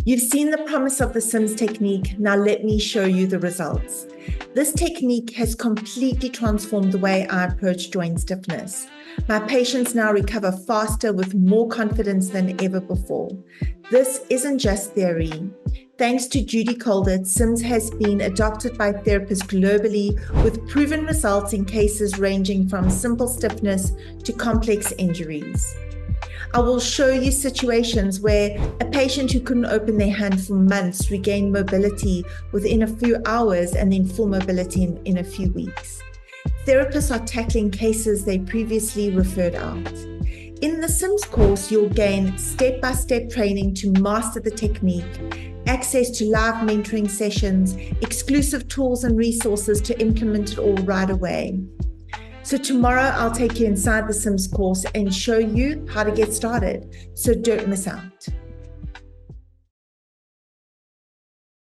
You've seen the promise of the CMMS technique. Now let me show you the results. This technique has completely transformed the way I approach joint stiffness. My patients now recover faster with more confidence than ever before. This isn't just theory. Thanks to Judy Calder, CMMS has been adopted by therapists globally with proven results in cases ranging from simple stiffness to complex injuries. I will show you situations where a patient who couldn't open their hand for months regained mobility within a few hours and then full mobility in a few weeks. Therapists are tackling cases they previously referred out. In the CMMS course, you'll gain step-by-step training to master the technique, access to live mentoring sessions, exclusive tools and resources to implement it all right away. So tomorrow I'll take you inside the CMMS course and show you how to get started. So don't miss out.